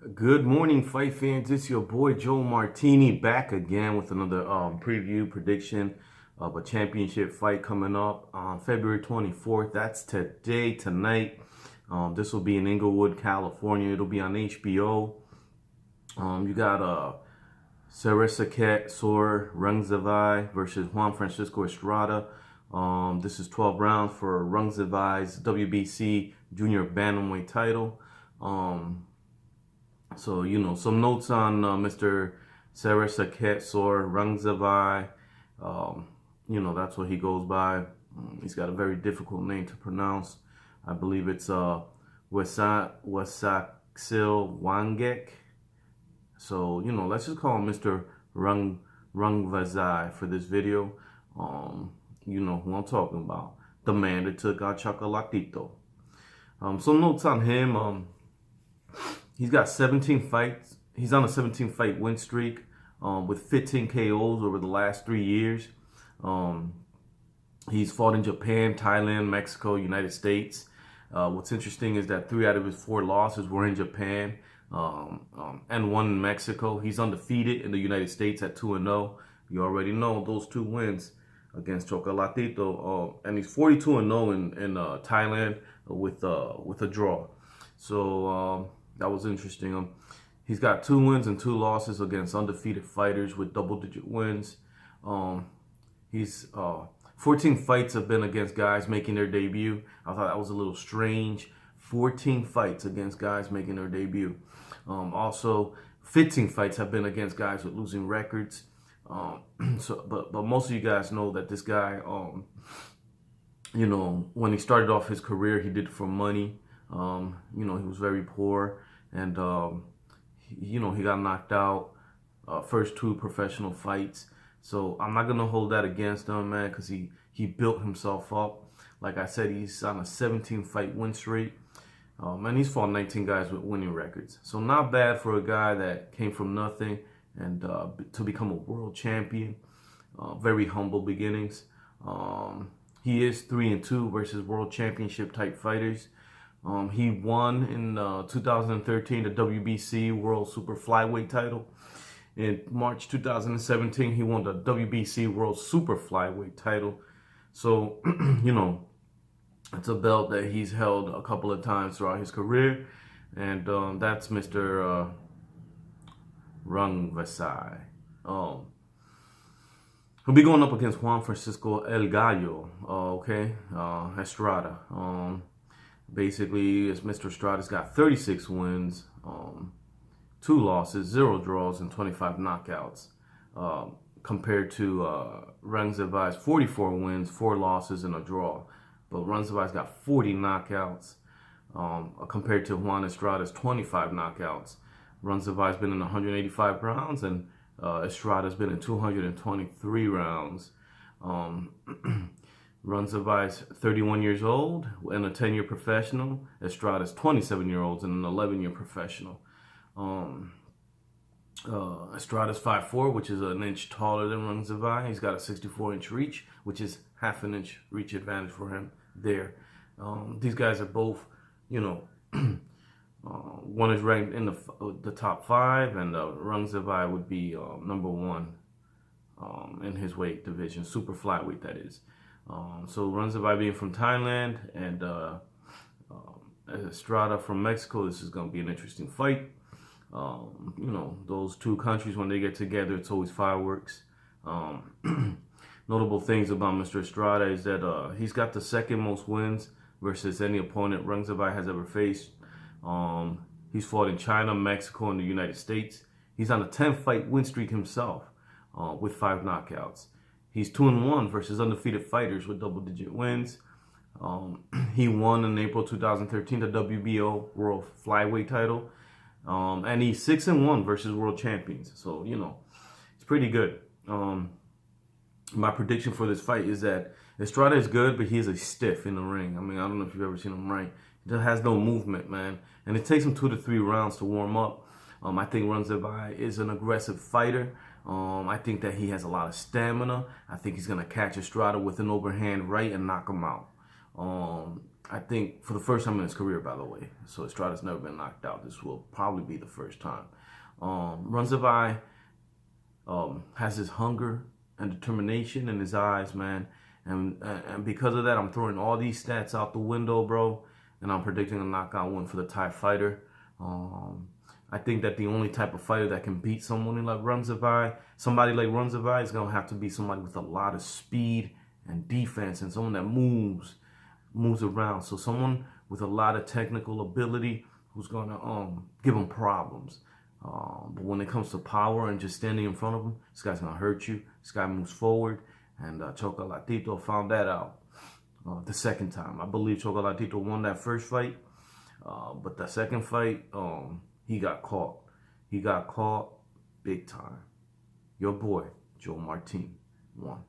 Good morning, fight fans. It's your boy Joe Martini back again with another preview prediction of a championship fight coming up on February 24th. That's tonight. This will be in Inglewood, California. It'll be on HBO. You got Srisaket Sor Rungvisai versus Juan Estrada. This is 12 rounds for Rungvisai's WBC Junior Bantamweight title. So, some notes on Mr. Srisaket Sor Rungvisai. That's what he goes by. He's got a very difficult name to pronounce. I believe it's Wasaksil Wangek. So, let's just call him Mr. Rungvisai for this video. You know who I'm talking about. The man that took out Chocolatito. Some notes on him. He's got 17 fights. He's on a 17-fight win streak with 15 KOs over the last 3 years. He's fought in Japan, Thailand, Mexico, United States. What's interesting is that 3 out of his 4 losses were in Japan and 1 in Mexico. He's undefeated in the United States at 2-0. You already know those 2 wins against Chocolatito. And he's 42-0 in Thailand with a draw. So that was interesting. He's got 2 wins and 2 losses against undefeated fighters with double-digit wins. He's 14 fights have been against guys making their debut. I thought that was a little strange. 14 fights against guys making their debut. Also, 15 fights have been against guys with losing records. But most of you guys know that this guy, when he started off his career, he did it for money. He was very poor, and he got knocked out first 2 professional fights. So I'm not gonna hold that against him, man, because he built himself up. Like I said, he's on a 17-fight win streak, and he's fought 19 guys with winning records. So not bad for a guy that came from nothing and to become a world champion. Very humble beginnings. He is 3-2 versus world championship type fighters. He won in 2013 the WBC World Super Flyweight title. In March 2017, he won the WBC World Super Flyweight title. So, it's a belt that he's held a couple of times throughout his career. And that's Mr. Rungvisai. He'll be going up against Juan Francisco El Gallo, Estrada. Basically, Mr. Estrada's got 36 wins, 2 losses, 0 draws, and 25 knockouts, compared to Rungvisai's 44 wins, 4 losses, and a draw. But Rungvisai's got 40 knockouts, compared to Juan Estrada's 25 knockouts. Rungvisai's been in 185 rounds, and Estrada's been in 223 rounds. Rungvisai's 31 years old and a 10-year professional. Estrada's 27-year-old and an 11-year professional. Estrada's 5'4", which is an inch taller than Rungvisai. He's got a 64-inch reach, which is half an inch reach advantage for him there. These guys are both, one is ranked in the top 5, and Rungvisai would be number 1 in his weight division, super flyweight, that is. So Rungvisai being from Thailand and Estrada from Mexico, this is going to be an interesting fight. Those 2 countries, when they get together, it's always fireworks. Notable things about Mr. Estrada is that he's got the 2nd most wins versus any opponent Rungvisai has ever faced. He's fought in China, Mexico, and the United States. He's on a 10-fight win streak himself with 5 knockouts. He's 2-1 versus undefeated fighters with double-digit wins. He won in April 2013 the WBO World Flyweight title. And he's 6-1 versus world champions. So, it's pretty good. My prediction for this fight is that Estrada is good, but he is a stiff in the ring. I mean, I don't know if you've ever seen him ring. He just has no movement, man. And it takes him 2 to 3 rounds to warm up. I think Rungvisai is an aggressive fighter. I think that he has a lot of stamina. I think he's going to catch Estrada with an overhand right and knock him out. I think for the first time in his career, by the way. So Estrada's never been knocked out. This will probably be the first time. Rungvisai has his hunger and determination in his eyes, man. And because of that, I'm throwing all these stats out the window, bro. And I'm predicting a knockout win for the Thai fighter. I think that the only type of fighter that can beat somebody like Rungvisai is going to have to be somebody with a lot of speed and defense and someone that moves around. So someone with a lot of technical ability who's going to give him problems. But when it comes to power and just standing in front of him, this guy's going to hurt you. This guy moves forward. And Chocolatito found that out the second time. I believe Chocolatito won that first fight. But the second fight, he got caught. He got caught big time. Your boy, Joe Martini, won.